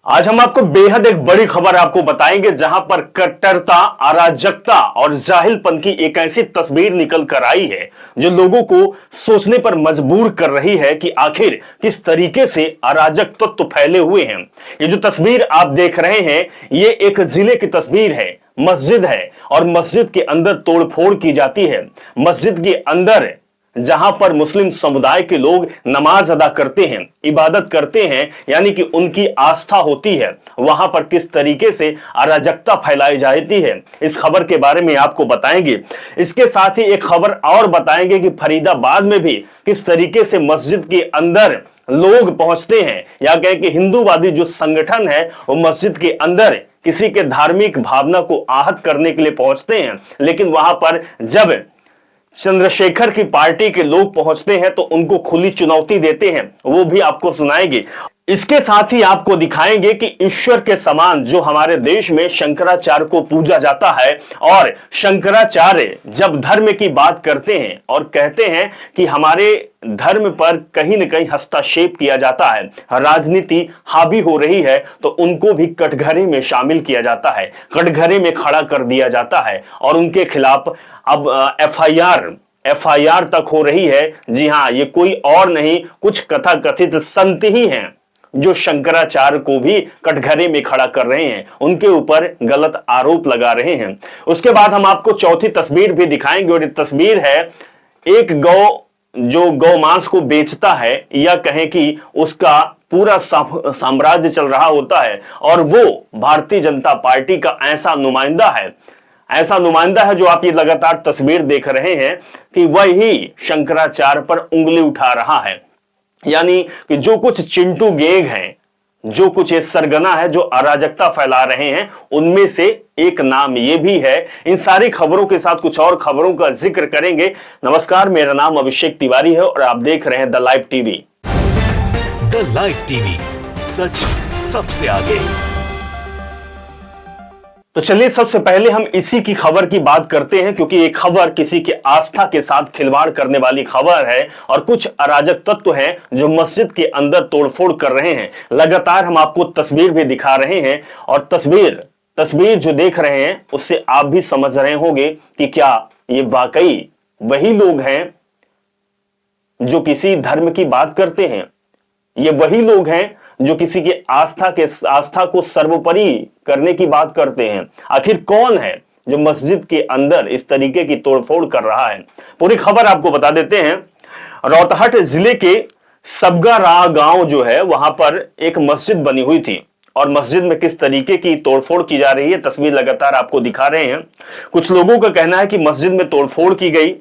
आज हम आपको बेहद एक बड़ी खबर आपको बताएंगे, जहां पर कट्टरता, अराजकता और जाहिलपन की एक ऐसी तस्वीर निकल कर आई है जो लोगों को सोचने पर मजबूर कर रही है कि आखिर किस तरीके से अराजक तत्व फैले हुए हैं। ये जो तस्वीर आप देख रहे हैं, ये एक जिले की तस्वीर है। मस्जिद है और मस्जिद के अंदर तोड़फोड़ की जाती है। मस्जिद के अंदर जहां पर मुस्लिम समुदाय के लोग नमाज अदा करते हैं, इबादत करते हैं, यानी कि उनकी आस्था होती है, वहां पर किस तरीके से अराजकता फैलाई जाती है, इस खबर के बारे में आपको बताएंगे। इसके साथ ही एक खबर और बताएंगे कि फरीदाबाद में भी किस तरीके से मस्जिद के अंदर लोग पहुंचते हैं, या कहें कि हिंदूवादी जो संगठन है वो मस्जिद के अंदर किसी के धार्मिक भावना को आहत करने के लिए पहुंचते हैं, लेकिन वहां पर जब चंद्रशेखर की पार्टी के लोग पहुंचते हैं तो उनको खुली चुनौती देते हैं, वो भी आपको सुनाएंगे। इसके साथ ही आपको दिखाएंगे कि ईश्वर के समान जो हमारे देश में शंकराचार्य को पूजा जाता है, और शंकराचार्य जब धर्म की बात करते हैं और कहते हैं कि हमारे धर्म पर कहीं न कहीं हस्तक्षेप किया जाता है, राजनीति हावी हो रही है, तो उनको भी कटघरे में शामिल किया जाता है, कटघरे में खड़ा कर दिया जाता है और उनके खिलाफ अब एफआईआर तक हो रही है। जी हां, ये कोई और नहीं, कुछ कथाकथित संत ही हैं जो शंकराचार्य को भी कटघरे में खड़ा कर रहे हैं, उनके ऊपर गलत आरोप लगा रहे हैं। उसके बाद हम आपको चौथी तस्वीर भी दिखाएंगे, और ये तस्वीर है एक जो गौ मांस को बेचता है, या कहें कि उसका पूरा साम्राज्य चल रहा होता है, और वो भारतीय जनता पार्टी का ऐसा नुमाइंदा है जो आप ये लगातार तस्वीर देख रहे हैं कि वही शंकराचार्य पर उंगली उठा रहा है। यानी कि जो कुछ चिंटू गैंग हैं, जो कुछ ये सरगना है जो अराजकता फैला रहे हैं, उनमें से एक नाम ये भी है। इन सारी खबरों के साथ कुछ और खबरों का जिक्र करेंगे। नमस्कार, मेरा नाम अभिषेक तिवारी है और आप देख रहे हैं the live TV. The live TV, सच सबसे आगे। तो चलिए सबसे पहले हम इसी की खबर की बात करते हैं, क्योंकि ये खबर किसी के आस्था के साथ खिलवाड़ करने वाली खबर है, और कुछ अराजक तत्व हैं जो मस्जिद के अंदर तोड़फोड़ कर रहे हैं। लगातार हम आपको तस्वीर भी दिखा रहे हैं, और तस्वीर जो देख रहे हैं उससे आप भी समझ रहे होंगे कि क्या ये वाकई वही लोग हैं जो किसी धर्म की बात करते हैं। ये वही लोग हैं जो किसी की आस्था को सर्वोपरि करने की बात करते हैं। आखिर कौन है जो मस्जिद के अंदर इस तरीके की तोड़फोड़ कर रहा है, पूरी खबर आपको बता देते हैं। रोहतहट जिले के सबगारा गांव जो है, वहां पर एक मस्जिद बनी हुई थी, और मस्जिद में किस तरीके की तोड़फोड़ की जा रही है, तस्वीर लगातार आपको दिखा रहे हैं। कुछ लोगों का कहना है कि मस्जिद में तोड़फोड़ की गई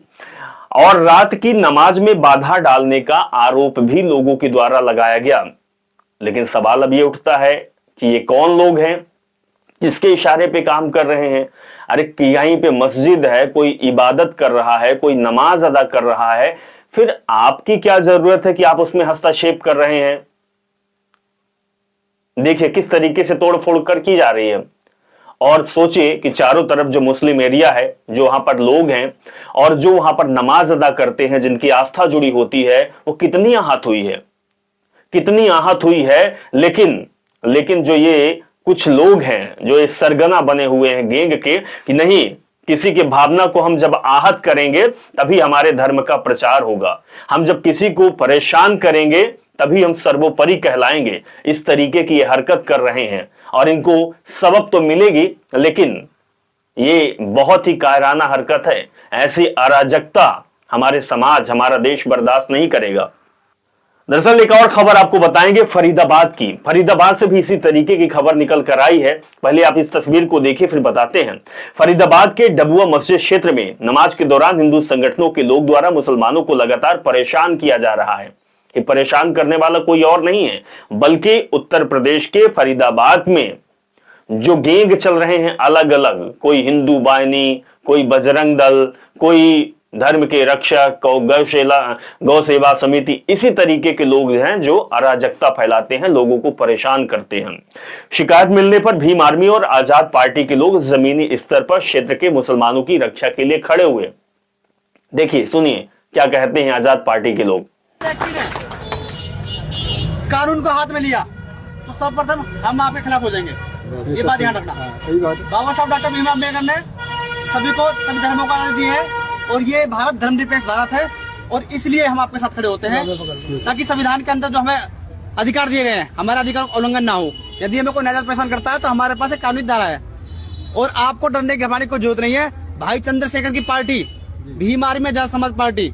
और रात की नमाज में बाधा डालने का आरोप भी लोगों के द्वारा लगाया गया। लेकिन सवाल अब ये उठता है कि ये कौन लोग हैं, किसके इशारे पे काम कर रहे हैं। अरे यहीं पे मस्जिद है, कोई इबादत कर रहा है, कोई नमाज अदा कर रहा है, फिर आपकी क्या जरूरत है कि आप उसमें हस्तक्षेप कर रहे हैं। देखिए किस तरीके से तोड़फोड़ कर की जा रही है, और सोचिए कि चारों तरफ जो मुस्लिम एरिया है, जो वहां पर लोग हैं और जो वहां पर नमाज अदा करते हैं, जिनकी आस्था जुड़ी होती है, वो कितनी आहत हुई है। लेकिन जो ये कुछ लोग हैं जो ये सरगना बने हुए हैं गैंग के, कि नहीं, किसी के भावना को हम जब आहत करेंगे तभी हमारे धर्म का प्रचार होगा, हम जब किसी को परेशान करेंगे तभी हम सर्वोपरि कहलाएंगे। इस तरीके की ये हरकत कर रहे हैं, और इनको सबक तो मिलेगी, लेकिन ये बहुत ही कायराना हरकत है। ऐसी अराजकता हमारे समाज, हमारा देश बर्दाश्त नहीं करेगा। दरअसल एक और खबर आपको बताएंगे फरीदाबाद की। फरीदाबाद से भी इसी तरीके की खबर निकल कर आई है। पहले आप इस तस्वीर को देखिए, फिर बताते हैं। फरीदाबाद के डबुआ मस्जिद क्षेत्र में नमाज के दौरान हिंदू संगठनों के लोग द्वारा मुसलमानों को लगातार परेशान किया जा रहा है। ये परेशान करने वाला कोई और नहीं है, बल्कि उत्तर प्रदेश के फरीदाबाद में जो गैंग चल रहे हैं अलग अलग, कोई हिंदू बाहिनी, कोई बजरंग दल, कोई धर्म के रक्षक, गौ सेवा समिति, इसी तरीके के लोग हैं जो अराजकता फैलाते हैं, लोगों को परेशान करते हैं। शिकायत मिलने पर भीम आर्मी और आजाद पार्टी के लोग जमीनी स्तर पर क्षेत्र के मुसलमानों की रक्षा के लिए खड़े हुए। देखिए सुनिए क्या कहते हैं आजाद पार्टी के लोग। व्यक्ति ने कानून को हाथ में लिया तो सर्वप्रथम हम आपके खिलाफ हो जाएंगे, ये बात ध्यान रखना। सही बात। बाबा साहब डॉक्टर भीमराव अम्बेडकर ने सभी को सभी धर्मों को आज़ादी दी है और ये भारत धर्मनिरपेक्ष भारत है और इसलिए हम आपके साथ खड़े होते हैं ताकि संविधान के अंदर जो हमें अधिकार दिए गए हैं हमारा अधिकार उल्लंघन ना हो। यदि हमें कोई नाजायज परेशान करता है तो हमारे पास एक कानूनी धारा है और आपको डरने की हमारी कोई जरूरत नहीं है। भाई चंद्रशेखर की party, Bhim army Azad Samaj party,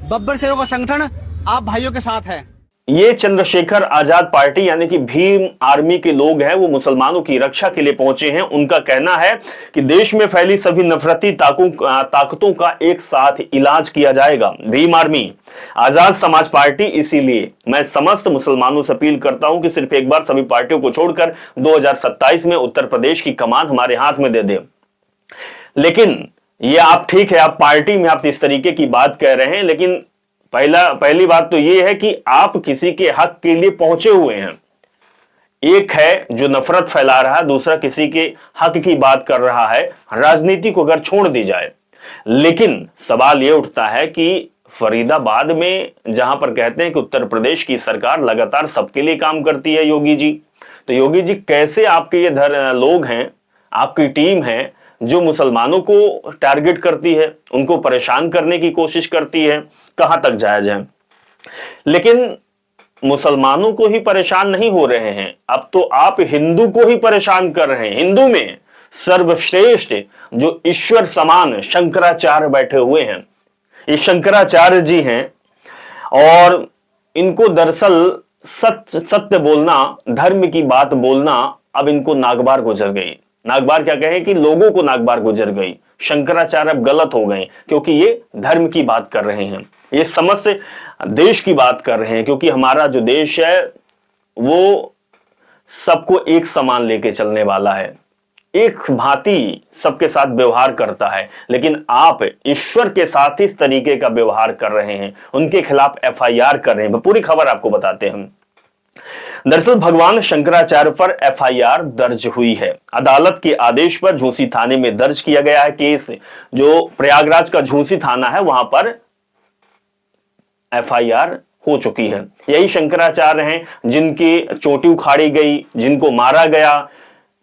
Babbar शेरों का संगठन आप भाइयों के साथ है। ये चंद्रशेखर आजाद पार्टी यानी कि भीम आर्मी के लोग हैं, वो मुसलमानों की रक्षा के लिए पहुंचे हैं। उनका कहना है कि देश में फैली सभी नफरती ताकतों का एक साथ इलाज किया जाएगा। भीम आर्मी आजाद समाज पार्टी, इसीलिए मैं समस्त मुसलमानों से अपील करता हूं कि सिर्फ एक बार सभी पार्टियों को छोड़कर 2027 में उत्तर प्रदेश की कमान हमारे हाथ में दे दे। लेकिन ये आप ठीक है, आप पार्टी में आप इस तरीके की बात कह रहे हैं, लेकिन पहली बात तो यह है कि आप किसी के हक के लिए पहुंचे हुए हैं। एक है जो नफरत फैला रहा है, दूसरा किसी के हक की बात कर रहा है। राजनीति को अगर छोड़ दी जाए, लेकिन सवाल यह उठता है कि फरीदाबाद में जहां पर कहते हैं कि उत्तर प्रदेश की सरकार लगातार सबके लिए काम करती है योगी जी, तो योगी जी कैसे आपके ये लोग हैं, आपकी टीम है जो मुसलमानों को टारगेट करती है, उनको परेशान करने की कोशिश करती है, कहां तक जाया जाए। लेकिन मुसलमानों को ही परेशान नहीं हो रहे हैं, अब तो आप हिंदू को ही परेशान कर रहे हैं। हिंदू में सर्वश्रेष्ठ जो ईश्वर समान शंकराचार्य बैठे हुए हैं, ये शंकराचार्य जी हैं और इनको दरअसल सत्य बोलना, धर्म की बात बोलना अब इनको नागबार गुजर गई। नागबार क्या कहे कि लोगों को नागबार गुजर गई। शंकराचार्य अब गलत हो गए क्योंकि ये धर्म की बात कर रहे हैं, ये समस्त देश की बात कर रहे हैं, क्योंकि हमारा जो देश है वो सबको एक समान लेके चलने वाला है, एक भांति सबके साथ व्यवहार करता है। लेकिन आप ईश्वर के साथ इस तरीके का व्यवहार कर रहे हैं, उनके खिलाफ FIR कर रहे हैं। पूरी खबर आपको बताते हैं। दरअसल भगवान शंकराचार्य पर FIR दर्ज हुई है। अदालत के आदेश पर झूंसी थाने में दर्ज किया गया है केस। जो प्रयागराज का झूंसी थाना है वहां पर FIR हो चुकी है। यही शंकराचार्य हैं जिनकी चोटी उखाड़ी गई, जिनको मारा गया,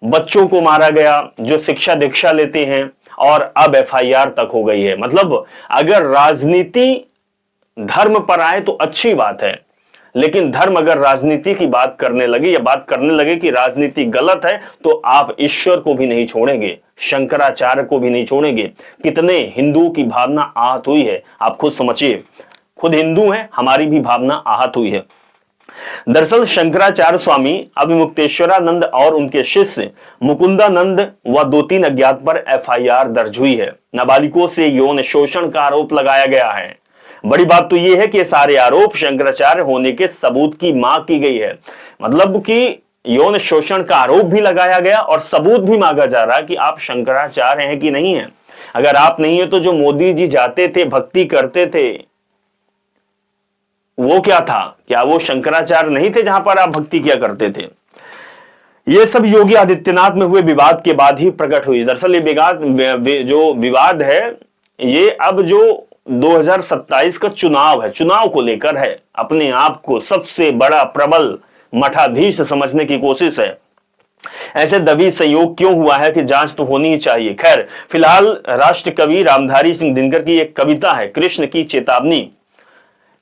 बच्चों को मारा गया, जो शिक्षा दीक्षा लेते हैं, और अब FIR तक हो गई है। मतलब अगर राजनीति धर्म पर आए तो अच्छी बात है, लेकिन धर्म अगर राजनीति की बात करने लगे या बात करने लगे कि राजनीति गलत है, तो आप ईश्वर को भी नहीं छोड़ेंगे, शंकराचार्य को भी नहीं छोड़ेंगे। कितने हिंदुओं की भावना आहत हुई है, आप खुद समझिए। खुद हिंदू हैं, हमारी भी भावना आहत हुई है। दरअसल शंकराचार्य स्वामी अभिमुक्तेश्वरानंद और उनके शिष्य मुकुंदानंद व 2-3 अज्ञात पर FIR दर्ज हुई है। नाबालिगों से यौन शोषण का आरोप लगाया गया है। बड़ी बात तो यह है कि सारे आरोप शंकराचार्य होने के सबूत की मांग की गई है। मतलब कि यौन शोषण का आरोप भी लगाया गया और सबूत भी मांगा जा रहा है कि आप शंकराचार्य हैं कि नहीं है। अगर आप नहीं है तो जो मोदी जी जाते थे, भक्ति करते थे, वो क्या था? क्या वो शंकराचार्य नहीं थे जहां पर आप भक्ति किया करते थे? ये सब योगी आदित्यनाथ में हुए विवाद के बाद ही प्रकट हुई। दरअसल ये जो विवाद है, ये अब जो 2027 का चुनाव है, चुनाव को लेकर है। अपने आप को सबसे बड़ा प्रबल मठाधीश समझने की कोशिश है। ऐसे दबी संयोग क्यों हुआ है कि जांच तो होनी ही चाहिए। खैर, फिलहाल राष्ट्र कवि रामधारी सिंह दिनकर की एक कविता है, कृष्ण की चेतावनी,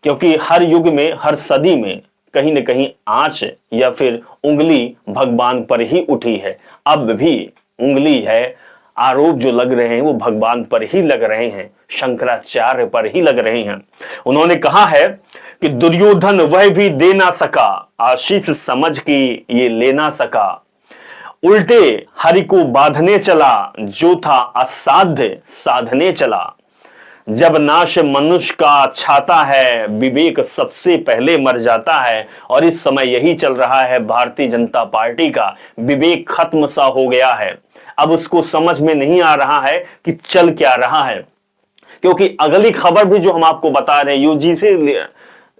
क्योंकि हर युग में, हर सदी में कहीं न कहीं आंच या फिर उंगली भगवान पर ही उठी है। अब भी उंगली है, आरोप जो लग रहे हैं वो भगवान पर ही लग रहे हैं, शंकराचार्य पर ही लग रहे हैं। उन्होंने कहा है कि दुर्योधन वह भी दे ना सका, आशीष समझ के ये ले ना सका, उल्टे हरि को बांधने चला, जो था असाध्य साधने चला। जब नाश मनुष्य का छाता है, विवेक सबसे पहले मर जाता है। और इस समय यही चल रहा है भारतीय जनता पार्टी का। विवेक खत्म सा हो गया है, अब उसको समझ में नहीं आ रहा है कि चल क्या रहा है। क्योंकि अगली खबर भी जो हम आपको बता रहे हैं यूजी से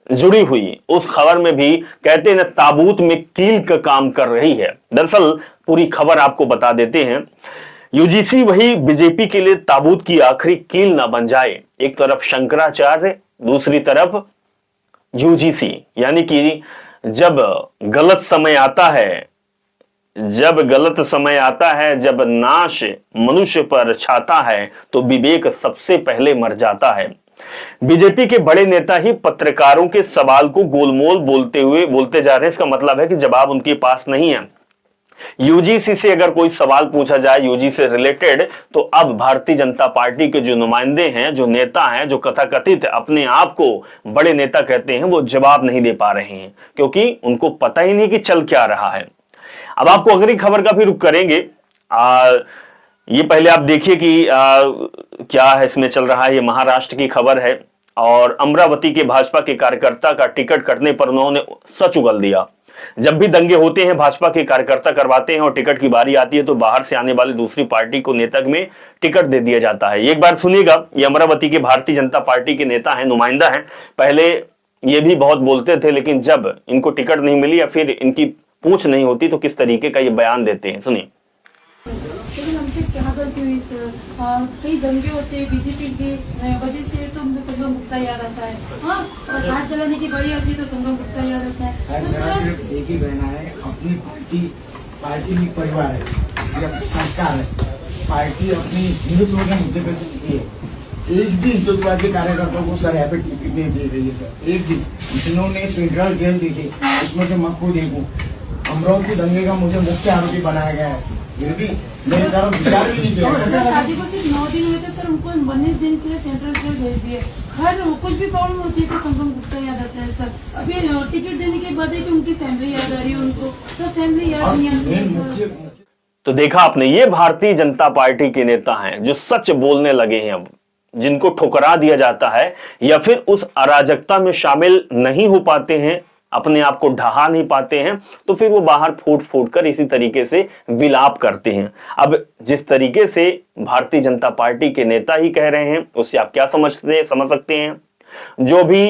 जुड़ी हुई, उस खबर में भी कहते हैं ना, ताबूत में कील का काम कर रही है। दरअसल पूरी खबर आपको बता देते हैं यूजीसी वही बीजेपी के लिए ताबूत की आखिरी कील ना बन जाए। एक तरफ शंकराचार्य, दूसरी तरफ यूजीसी। यानी कि जब गलत समय आता है, जब नाश मनुष्य पर छाता है तो विवेक सबसे पहले मर जाता है। बीजेपी के बड़े नेता ही पत्रकारों के सवाल को गोलमोल बोलते जा रहे हैं। इसका मतलब है कि जवाब उनके पास नहीं है। यूजीसी से अगर कोई सवाल पूछा जाए यूजीसी से रिलेटेड, तो अब भारतीय जनता पार्टी के जो नुमाइंदे हैं, जो नेता हैं, जो कथाकथित अपने आप को बड़े नेता कहते हैं, वो जवाब नहीं दे पा रहे हैं, क्योंकि उनको पता ही नहीं कि चल क्या रहा है। अब आपको अगली खबर का भी रुख करेंगे। ये पहले आप देखिए कि क्या है इसमें चल रहा है। ये महाराष्ट्र की खबर है और अमरावती के भाजपा के कार्यकर्ता का टिकट कटने पर उन्होंने सच उगल दिया। जब भी दंगे होते हैं, भाजपा के कार्यकर्ता करवाते हैं और टिकट की बारी आती है तो बाहर से आने वाली दूसरी पार्टी को नेता में टिकट दे दिया जाता है। एक बार सुनिएगा, ये अमरावती के भारतीय जनता पार्टी के नेता हैं, नुमाइंदा हैं। पहले ये भी बहुत बोलते थे, लेकिन जब इनको टिकट नहीं मिली या फिर इनकी पूछ नहीं होती तो किस तरीके का ये बयान देते हैं, सुनिए। लेकिन हमसे क्या गलती हुई सर? कई दंगे होते हैं बीजेपी की वजह से, तो हमको संगम गुप्ता याद आता है। हाँ, और हाथ जलाने की बड़ी होती है तो संगम गुप्ता याद आता है। तो सर सिर्फ एक ही कहना है, अपनी पार्टी ही परिवार है, ये संस्कार है। पार्टी अपनी हिंदुत्व के मुद्दे पर चलती है। एक भी हिंदुत्ववादी कार्यकर्ताओं को सर यहाँ पे टिकट नहीं दे रही है सर, एक भी। जिन्होंने सेंट्रल जेल देखे उसमें से मैं खुद देखूं, अमरावती दंगे का मुझे मुख्य आरोपी बनाया गया है, फिर भी मेरे तरफ विचार भी नहीं किया। शादी को सिर्फ 9 दिन हुए थे सर, उनको 19 दिन के लिए सेंट्रल जेल भेज दिए। हर कुछ भी प्रॉब्लम होती है तो संगम गुप्ता याद आता है सर। अभी टिकट देने के बाद है कि उनकी फैमिली याद आ रही है उनको, तो फैमिली याद नहीं आती है। तो देखा आपने, ये भारतीय जनता पार्टी के नेता हैं जो सच बोलने लगे हैं अब, जिनको ठुकरा दिया जाता है या फिर उस अराजकता में शामिल नहीं हो पाते हैं, अपने आप को ढहा नहीं पाते हैं, तो फिर वो बाहर फूट कर इसी तरीके से विलाप करते हैं। अब जिस तरीके से भारतीय जनता पार्टी के नेता ही कह रहे हैं, उससे आप क्या समझ सकते हैं। जो भी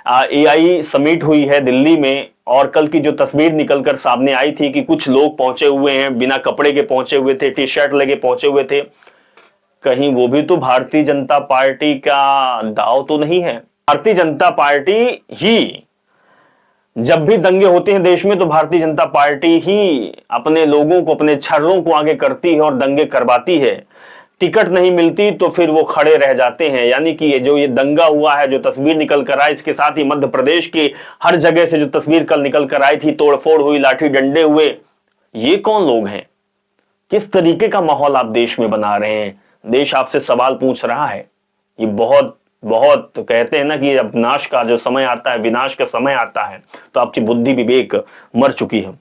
AI समिट हुई है दिल्ली में, और कल की जो तस्वीर निकलकर सामने आई थी कि कुछ लोग पहुंचे हुए हैं, बिना कपड़े के पहुंचे हुए थे, टी शर्ट लेके पहुंचे हुए थे, कहीं वो भी तो भारतीय जनता पार्टी का दाव तो नहीं है। भारतीय जनता पार्टी ही, जब भी दंगे होते हैं देश में, तो भारतीय जनता पार्टी ही अपने लोगों को, अपने छर्रों को आगे करती है और दंगे करवाती है। टिकट नहीं मिलती तो फिर वो खड़े रह जाते हैं। यानी कि ये दंगा हुआ है, जो तस्वीर निकल कर आई, इसके साथ ही मध्य प्रदेश की हर जगह से जो तस्वीर कल निकल कर आई थी, तोड़फोड़ हुई, लाठी डंडे हुए, ये कौन लोग हैं? किस तरीके का माहौल आप देश में बना रहे हैं? देश आपसे सवाल पूछ रहा है। ये बहुत तो कहते हैं ना कि अब नाश का जो समय आता है, विनाश का समय आता है, तो आपकी बुद्धि विवेक मर चुकी है।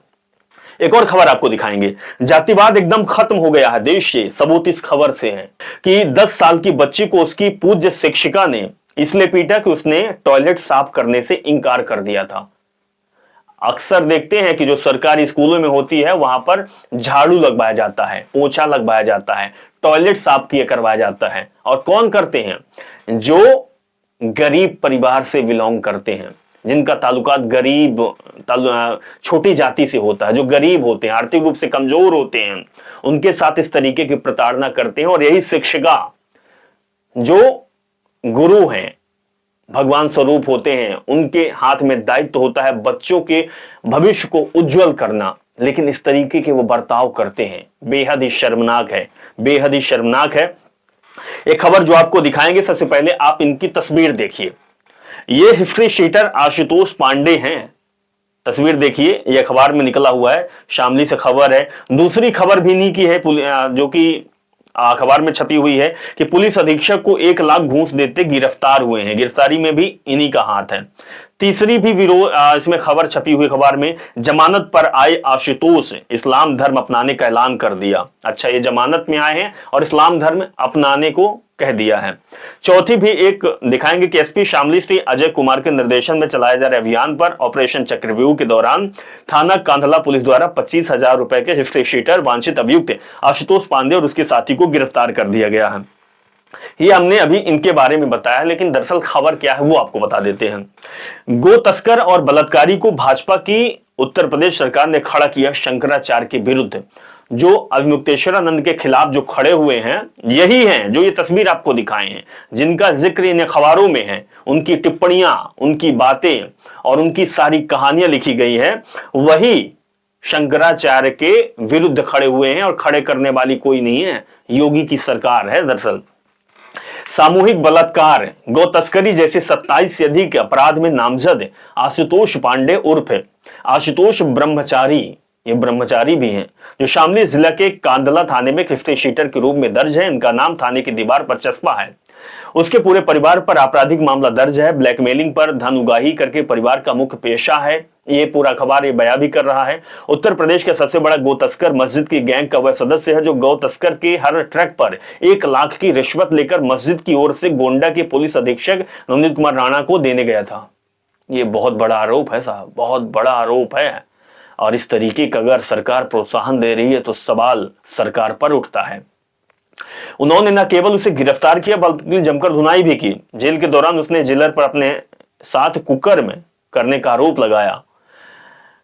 एक और खबर आपको दिखाएंगे। जातिवाद एकदम खत्म हो गया है देश से। सबूत इस खबर से है कि 10 साल की बच्ची को उसकी पूज्य शिक्षिका ने इसलिए पीटा कि उसने टॉयलेट साफ करने से इनकार कर दिया था। अक्सर देखते हैं कि जो सरकारी स्कूलों में होती है, वहां पर झाड़ू लगवाया जाता है, पोछा लगवाया जाता है, टॉयलेट साफ किया करवाया जाता है। और कौन करते हैं? जो गरीब परिवार से बिलोंग करते हैं, जिनका ताल्लुकात गरीब छोटी जाति से होता है, जो गरीब होते हैं, आर्थिक रूप से कमजोर होते हैं, उनके साथ इस तरीके की प्रताड़ना करते हैं। और यही शिक्षिका, जो गुरु हैं, भगवान स्वरूप होते हैं, उनके हाथ में दायित्व होता है बच्चों के भविष्य को उज्जवल करना, लेकिन इस तरीके के वो बर्ताव करते हैं। बेहद ही शर्मनाक है, बेहद ही शर्मनाक है। एक खबर जो आपको दिखाएंगे, सबसे पहले आप इनकी तस्वीर देखिए। ये हिस्ट्री शीटर आशुतोष पांडे हैं। तस्वीर देखिए, ये अखबार में निकला हुआ है, शामली से खबर है। दूसरी खबर भी इन्हीं की है, जो कि अखबार में छपी हुई है कि पुलिस अधीक्षक को 1 लाख घूस देते गिरफ्तार हुए हैं। गिरफ्तारी में भी इन्हीं का हाथ है। तीसरी भी विरोध इसमें खबर छपी हुई, अखबार में, जमानत पर आए आशुतोष इस्लाम धर्म अपनाने का ऐलान कर दिया। अच्छा, ये जमानत में आए हैं और इस्लाम धर्म अपनाने को कह दिया है। चौथी भी एक दिखाएंगे कि एसपी शामली श्री अजय कुमार के निर्देशन में चलाए जा रहे अभियान पर ऑपरेशन चक्रव्यूह के दौरान थाना कांधला पुलिस द्वारा 25,000 रुपए के हिस्ट्री शीटर वांछित अभियुक्त आशुतोष पांडे और उसके साथी को गिरफ्तार कर दिया गया है। ये हमने अभी इनके बारे में बताया, लेकिन दरअसल खबर क्या है वो आपको बता देते हैं। गो तस्कर और बलात्कारी को भाजपा की उत्तर प्रदेश सरकार ने खड़ा किया शंकराचार्य के विरुद्ध। जो अभिमुक्तेश्वरानंद के खिलाफ जो खड़े हुए हैं, यही हैं जो ये तस्वीर आपको दिखाए हैं, जिनका जिक्र इन अखबारों में है, उनकी टिप्पणियां, उनकी बातें और उनकी सारी कहानियां लिखी गई हैं, वही शंकराचार्य के विरुद्ध खड़े हुए हैं और खड़े करने वाली कोई नहीं है, योगी की सरकार है। दरअसल सामूहिक बलात्कार, गौ तस्करी जैसे 27 से अधिक अपराध में नामजद आशुतोष पांडे उर्फ आशुतोष ब्रह्मचारी, ये ब्रह्मचारी भी हैं, जो शामली जिला के कांदला थाने में किफ्ते शीटर के रूप में दर्ज है। इनका नाम थाने की दीवार पर चस्पा है। उसके पूरे परिवार पर आपराधिक मामला दर्ज है। ब्लैकमेलिंग पर धन उगाही करके परिवार का मुख्य पेशा है। ये पूरा अखबार ये बयां भी कर रहा है। उत्तर प्रदेश का सबसे बड़ा गौ तस्कर मस्जिद की गैंग का वह सदस्य है जो गौ तस्कर के हर ट्रक पर 1 लाख की रिश्वत लेकर मस्जिद की ओर से गोंडा के पुलिस अधीक्षक नवनीत कुमार राणा को देने गया था। ये बहुत बड़ा आरोप है साहब, बहुत बड़ा आरोप है। और इस तरीके का अगर सरकार प्रोत्साहन दे रही है तो सवाल सरकार पर उठता है। उन्होंने न केवल उसे गिरफ्तार किया बल्कि जमकर धुनाई भी की। जेल के दौरान उसने जेलर पर अपने साथ कुकर में करने का आरोप लगाया।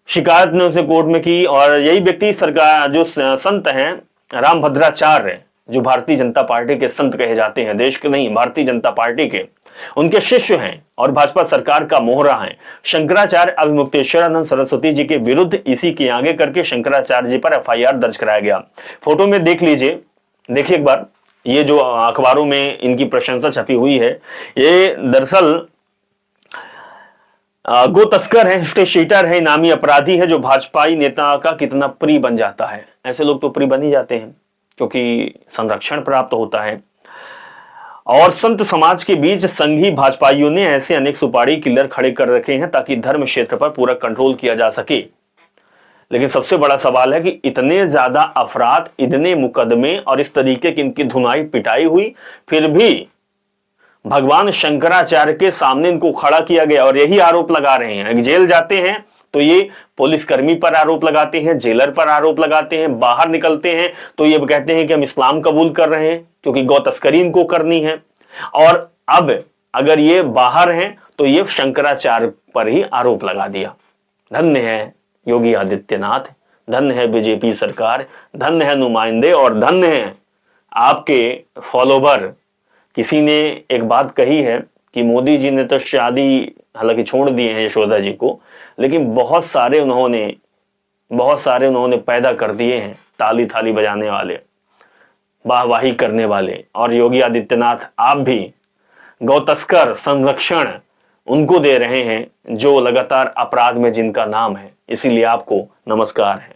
शिकायत ने उसे कोर्ट में की और यही व्यक्ति सरकार जो संत हैं रामभद्राचार्य, जो भारतीय जनता पार्टी के संत कहे जाते हैं, देश के नहीं भारतीय जनता पार्टी के, उनके शिष्य हैं और भाजपा सरकार का मोहरा है। शंकराचार्य अभिमुक्तेश्वरानंद सरस्वती जी के विरुद्ध इसी के आगे करके शंकराचार्य जी पर FIR दर्ज कराया गया। फोटो में देख लीजिए, देखिए एक बार, ये जो अखबारों में इनकी प्रशंसा छपी हुई है, ये दरअसल गो तस्कर है, हिस्टे शीटर है, इनामी अपराधी है जो भाजपाई नेता का कितना प्रिय बन जाता है। ऐसे लोग तो प्रिय बन ही जाते हैं क्योंकि संरक्षण प्राप्त होता है। और संत समाज के बीच संघी भाजपाइयों ने ऐसे अनेक सुपारी किलर खड़े कर रखे हैं ताकि धर्म क्षेत्र पर पूरा कंट्रोल किया जा सके। लेकिन सबसे बड़ा सवाल है कि इतने ज्यादा अफराद, इतने मुकदमे और इस तरीके की इनकी धुनाई पिटाई हुई, फिर भी भगवान शंकराचार्य के सामने इनको खड़ा किया गया और यही आरोप लगा रहे हैं। जेल जाते हैं तो ये पुलिसकर्मी पर आरोप लगाते हैं, जेलर पर आरोप लगाते हैं, बाहर निकलते हैं तो ये कहते हैं कि हम इस्लाम कबूल कर रहे हैं क्योंकि गौ तस्करी इनको करनी है। और अब अगर ये बाहर हैं तो ये शंकराचार्य पर ही आरोप लगा दिया। धन्य है योगी आदित्यनाथ, धन्य है बीजेपी सरकार, धन्य है नुमाइंदे और धन्य है आपके फॉलोवर। किसी ने एक बात कही है कि मोदी जी ने तो शादी हालांकि छोड़ दिए हैं यशोदा जी को, लेकिन बहुत सारे उन्होंने पैदा कर दिए हैं ताली थाली बजाने वाले, वाहवाही करने वाले। और योगी आदित्यनाथ आप भी गौ तस्कर संरक्षण उनको दे रहे हैं जो लगातार अपराध में जिनका नाम है, इसीलिए आपको नमस्कार है।